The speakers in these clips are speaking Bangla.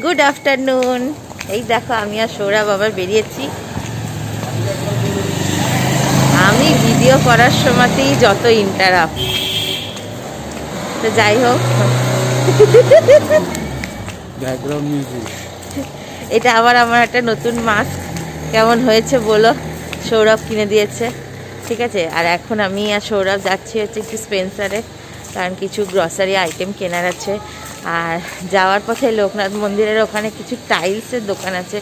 Good afternoon. এই দেখো আমি আর সৌরভ আবার বেরিয়েছি। আমি ভিডিও করার সময়তেই যত ইন্টারাপ্ট। তো যাই হোক, ব্যাকগ্রাউন্ড মিউজিক। এটা আবার আমার একটা নতুন মাস্ক, কেমন হয়েছে বলো? সৌরভ কিনে দিয়েছে, ঠিক আছে। আর এখন আমি আর সৌরভ যাচ্ছি হচ্ছে একটু স্পেন্সারে, কারণ কিছু গ্রসারি আইটেম কেনার আছে। আর যাওয়ার পথে লোকনাথ মন্দিরের ওখানে কিছু টাইলসের দোকান আছে,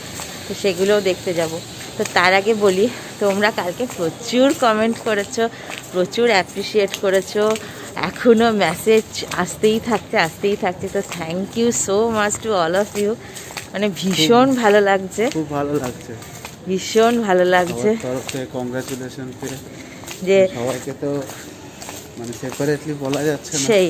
তো সেগুলোও দেখতে যাব। তো তার আগে বলি, তোমরা কালকে প্রচুর কমেন্ট করেছো, প্রচুর অ্যাপ্রিসিয়েট করেছো, এখনও মেসেজ আসতেই থাকছে। তো thank you so much to all of you. মানে ভীষণ ভালো লাগছে, খুব ভালো লাগছে, ভীষণ ভালো লাগছে। তরফ থেকে কংগ্রাচুলেশন যে সবাইকে তো মানে সেপারেটলি বলা যাচ্ছে না। সেই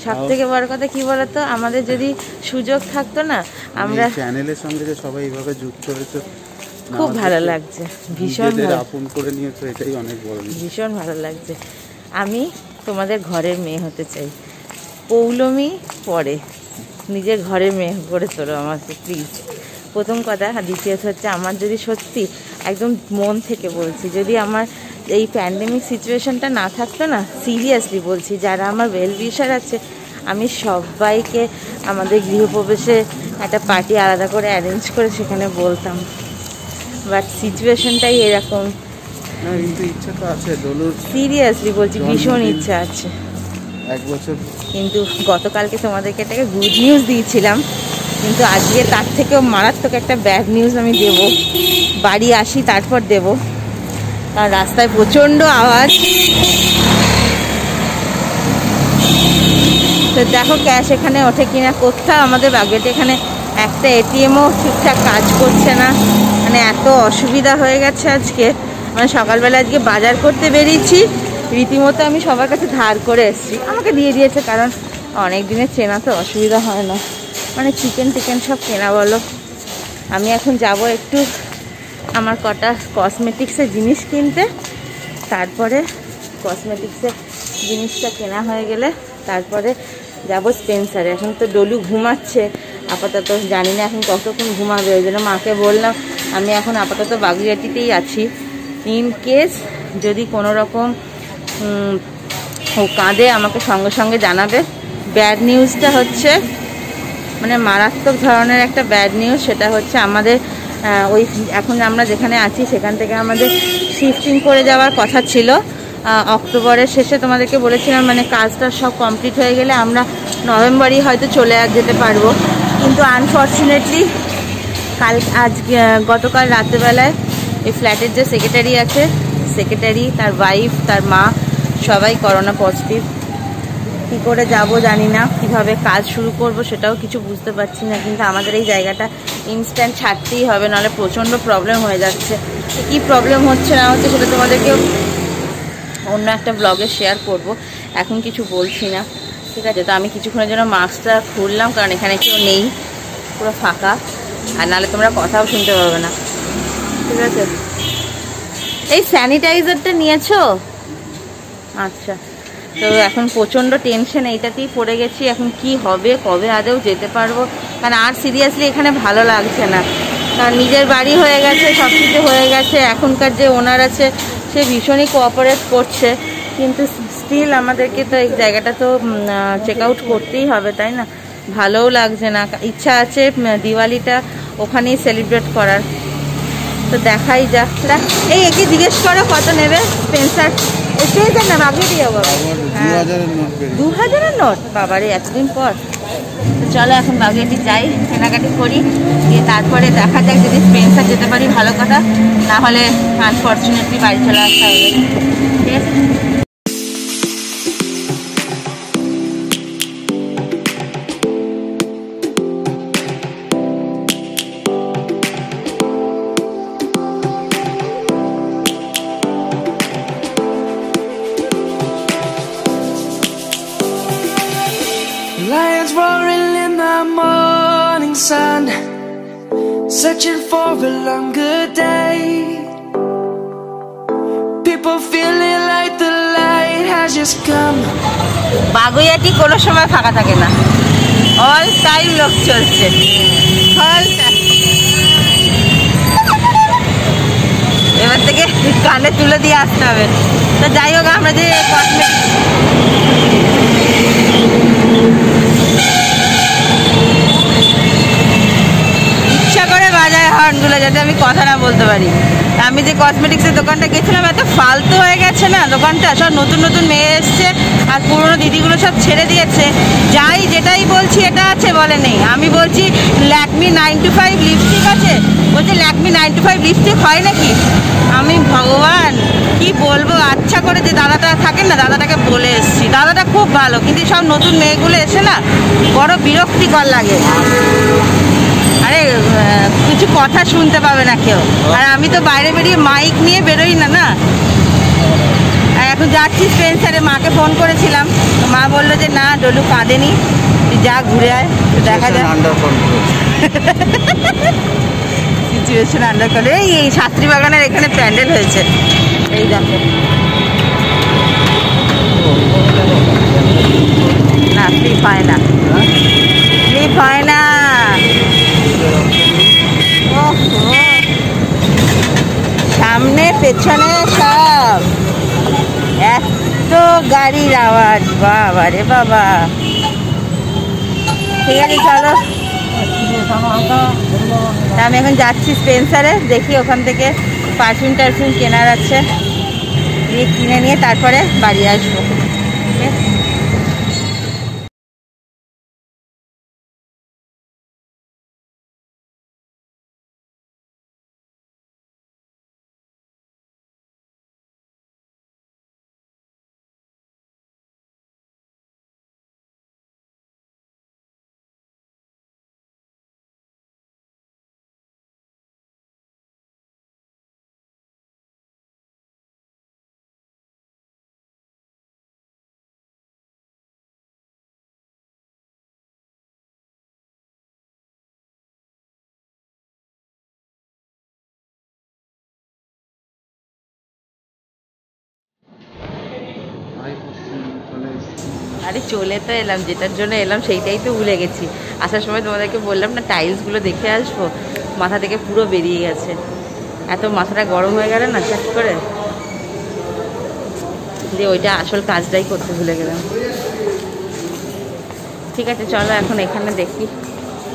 সব থেকে বড় কথা কি বলতো, আমাদের যদি সুযোগ থাকতো না, আমরা চ্যানেলের সঙ্গে যে সবাই এইভাবে যুক্ত হয়েছে, খুব ভালো লাগছে, ভীষণ আপন করে নিয়েছো, এটাই অনেক বড়, ভীষণ ভালো লাগছে। আমি তোমাদের ঘরের মেয়ে হতে চাই, পৌলমী পরে, নিজের ঘরের মেয়ে করে তোলো আমাকে প্লিজ, প্রথম কথা। আর দ্বিতীয়ত হচ্ছে, আমার যদি সত্যি একদম মন থেকে বলছি, যদি আমার এই প্যান্ডেমিক সিচুয়েশনটা না থাকতো না, সিরিয়াসলি বলছি, যারা আমার ওয়েল উইশার আছে, আমি সবাইকে আমাদের গৃহপ্রবেশে একটা পার্টি আলাদা করে অ্যারেঞ্জ করে সেখানে বলতাম। বাট সিচুয়েশনটাই এরকম। কিন্তু ইচ্ছা তো আছে দোলুর, সিরিয়াসলি বলছি, ভীষণ ইচ্ছা আছে। এক বছর কিন্তু গতকালকে তোমাদেরকে একটা গুড নিউজ দিয়েছিলাম, কিন্তু আজকে তার থেকেও মারাত্মক একটা ব্যাড নিউজ আমি দেব। বাড়ি আসি তারপর দেব, কারণ রাস্তায় প্রচণ্ড আওয়াজ। তো দেখো ক্যাশ এখানে ওঠে কিনা। কোথাও আমাদের বাগেটে এখানে একটা এটিএমও ঠিকঠাক কাজ করছে না, মানে এত অসুবিধা হয়ে গেছে আজকে। মানে সকালবেলা আজকে বাজার করতে বেরিয়েছি, রীতিমতো আমি সবার কাছে ধার করে এসেছি, আমাকে দিয়ে দিয়েছে, কারণ অনেক দিনের চেনা তো অসুবিধা হয় না, মানে চিকেন টিকেন সব কেনা বলো। আমি এখন যাব একটু আমার কটা কসমেটিক্সের জিনিস কিনতে, তারপরে কসমেটিক্সের জিনিসটা কেনা হয়ে গেলে তারপরে যাব স্পেন্সারে। এখন তো ডলু ঘুমাচ্ছে আপাতত, জানি না এখন কতক্ষণ ঘুমাবে, ওই জন্য মাকে বললাম আমি এখন আপাতত বাগুইয়াটিতেই আছি। ইন কেস যদি কোনো রকম ও কাঁদে, আমাকে সঙ্গে সঙ্গে জানাবে। ব্যাড নিউজটা হচ্ছে, মানে মারাত্মক ধরনের একটা ব্যাড নিউজ, সেটা হচ্ছে আমাদের ওই এখন আমরা যেখানে আছি সেখান থেকে আমাদের শিফটিং করে যাওয়ার কথা ছিল অক্টোবরের শেষে। তোমাদেরকে বলেছিলাম মানে কাজটা সব কমপ্লিট হয়ে গেলে আমরা নভেম্বরই হয়তো চলে যেতে পারবো, কিন্তু আনফর্চুনেটলি গতকাল রাত্রেবেলায় এই ফ্ল্যাটের যে সেক্রেটারি আছে, সেক্রেটারি, তার ওয়াইফ, তার মা, সবাই করোনা পজিটিভ। কী করে যাব জানি না, কিভাবে কাজ শুরু করব সেটাও কিছু বুঝতে পারছি না, কিন্তু আমাদের এই জায়গাটা ইনস্ট্যান্ট ছাড়তেই হবে, নাহলে প্রচণ্ড প্রবলেম হয়ে যাচ্ছে। কী প্রবলেম হচ্ছে না হচ্ছে সেটা তোমাদেরকে অন্য একটা ব্লগে শেয়ার করব, এখন কিছু বলছি না, ঠিক আছে। তো আমি কিছুক্ষণের জন্য মাস্কটা খুললাম, কারণ এখানে কেউ নেই, পুরো ফাঁকা, আর নাহলে তোমরা কথাও শুনতে পারবে না, ঠিক আছে। এই স্যানিটাইজারটা নিয়েছো? আচ্ছা। তো এখন প্রচণ্ড টেনশন এইটাতেই পড়ে গেছি, এখন কি হবে, কবে আদেও যেতে পারবো, কারণ আর সিরিয়াসলি এখানে ভালো লাগছে না, কারণ নিজের বাড়ি হয়ে গেছে, সব কিছু হয়ে গেছে, এখনকার যে ওনার আছে সে ভীষণই কোঅপারেট করছে, কিন্তু স্টিল আমাদেরকে তো এই জায়গাটা তো চেক আউট করতেই হবে, তাই না? ভালোও লাগছে না, ইচ্ছা আছে দিওয়ালিটা ওখানেই সেলিব্রেট করার, তো দেখাই যাক। এই একে জিজ্ঞেস করো কত নেবে স্পেন্সার, এসেই যান না, বাগিয়ে দিয়ে যাবো। 2000-এর নোট, বাবারে এতদিন পর। চলো এখন বাগিয়েটি যাই, কেনাকাটি করি, দিয়ে তারপরে দেখা যাক, যদি স্পেন্সার যেতে পারি ভালো কথা, না হলে আনফর্চুনেটলি বাড়ি চলে আসতে হবে, ঠিক আছে। Lions roaring in the morning sun, searching for a longer day. People feeling like the light has just come. Baguiati কোনো সময় ফাঁকা থাকে না। অল টাইম লোক চলছে, অল টাইম। এবার থেকে কানে তুলে দিয়ে আসতে হবে। তো যাই হোক, আমরা যে কসমেটিক ইচ্ছা করে বাজায় হর্নগুলো যাতে আমি কথা না বলতে পারি। আমি যে কসমেটিক্সের দোকানটা গেছিলাম, এত ফালতু হয়ে গেছে না দোকানটা। সব নতুন নতুন মেয়ে এসছে আর পুরোনো দিদিগুলো সব ছেড়ে দিয়েছে। যাই যেটাই বলছি এটা আছে বলে নেই। আমি বলছি ল্যাকমি 925 লিপস্টিক আছে, বলছে ল্যাকমি 925 লিপস্টিক হয় নাকি? আমি ভগবান কি বলবো। আচ্ছা করে যে দাদাটা থাকেন না, দাদাটাকে বলে এসছি, দাদাটা খুব ভালো, কিন্তু সব নতুন মেয়েগুলো এসে না বড় বিরক্তিকর লাগে। আরে কিছু কথা শুনতে পাবে না কেউ। আর আমি তো বাইরে বেরিয়ে মাইক নিয়ে বেরোই না না। আর এখন যাচ্ছি স্পেন্সারে, মাকে ফোন করেছিলাম, মা বললো যে না ডলু কাঁদেনি, তুই যা ঘুরে আয়, দেখা যায়। সিচুয়েশন আন্ডার করে। এই শাস্ত্রী বাগানের এখানে প্যান্ডেল হয়েছে, এই দেখো না, স্লিপ হয় না, স্লিপ হয় না। সামনে পেছনে সব এত গাড়ির আওয়াজ, বাবা রে বাবা। ঠিক আছে চলো, আমি এখন যাচ্ছি স্পেন্সারে, দেখি ওখান থেকে পারফিউম টারফিউম কেনার আছে, দিয়ে কিনে নিয়ে তারপরে বাড়ি আসবো। আরে চলে তো এলাম, যেটার জন্য এলাম সেইটাই তো ভুলে গেছি। আসার সময় তোমাদেরকে বললাম না টাইলসগুলো দেখে আসবো, মাথা থেকে পুরো বেরিয়ে গেছে। এত মাথাটা গরম হয়ে গেল না চাট করে, দিয়ে ওইটা আসল কাজটাই করতে ভুলে গেলাম। ঠিক আছে চলো এখন এখানে দেখি।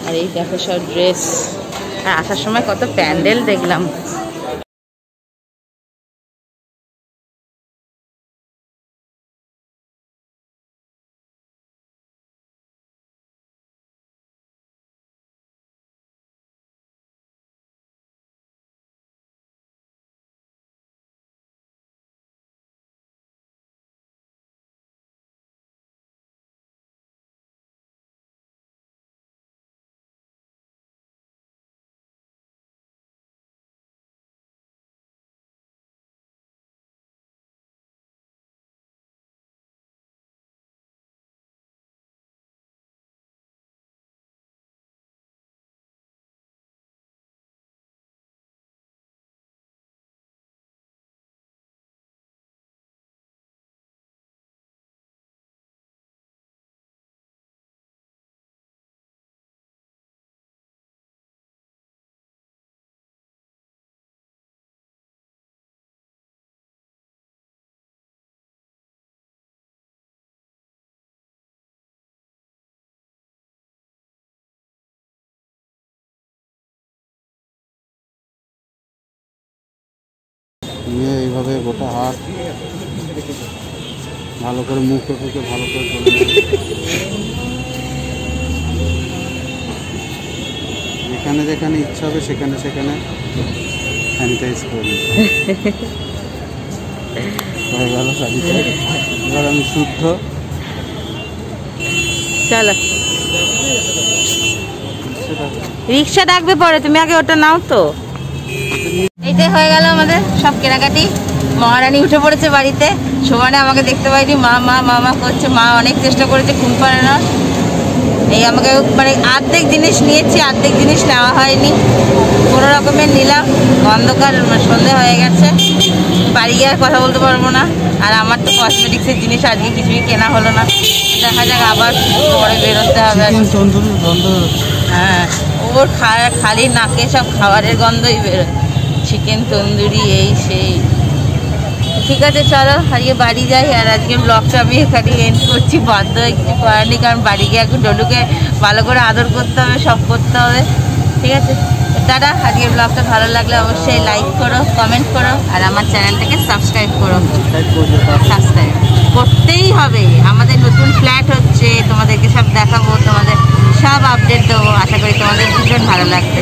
আর এই দেখো সব ড্রেস, আর আসার সময় কত প্যান্ডেল দেখলাম। নিয়ে এইভাবে গোটা হাত ভালো করে মুখে ফুকে ভালো করে চলে যেখানে যেখানে ইচ্ছা হবে সেখানে সেখানে স্যানিটাইজ করি। হয়ে গেল স্যানিটাইজ। এবার আমি শুদ্ধ। চলো রিক্সা ডাকবে পরে, তুমি আগে ওটা নাও তো। এইটাই হয়ে গেল আমাদের সব কেনাকাটি। মহারানী উঠে পড়েছে বাড়িতে, সমানে আমাকে দেখতে পাইনি, মা মা মামা করছে। মা অনেক চেষ্টা করেছে ঘুম পাড়ানোর। এই আমাকে মানে অর্ধেক জিনিস নিয়েছি, অর্ধেক জিনিস নেওয়া হয়নি, কোনো রকমের নিলাম। অন্ধকার সন্ধে হয়ে গেছে, বাড়ি গিয়ে আর কথা বলতে পারবো না। আর আমার তো কসমেটিক্সের জিনিস আজকে কিছুই কেনা হলো না, দেখা যাক আবার পরে বেরোতে হবে। হ্যাঁ, ওর খালি নাকে সব খাবারের গন্ধই বেরোয়, চিকেন তন্দুরি এই সেই। ঠিক আছে চলো আজকে বাড়ি যাই। আর আজকে ব্লগটা আমি এখানে এন্ড করছি, বাধ্য হয়ে কিছু করার নেই, কারণ বাড়ি গিয়ে এখন ডলুকে ভালো করে আদর করতে হবে, সব করতে হবে। ঠিক আছে টাটা। আজকে ব্লগটা ভালো লাগলে অবশ্যই লাইক করো, কমেন্ট করো, আর আমার চ্যানেলটাকে সাবস্ক্রাইব করো। সাবস্ক্রাইব করতেই হবে, আমাদের নতুন ফ্ল্যাট হচ্ছে, তোমাদেরকে সব দেখাবো, তোমাদের সব আপডেট দেবো। আশা করি তোমাদের ভীষণ ভালো লাগবে।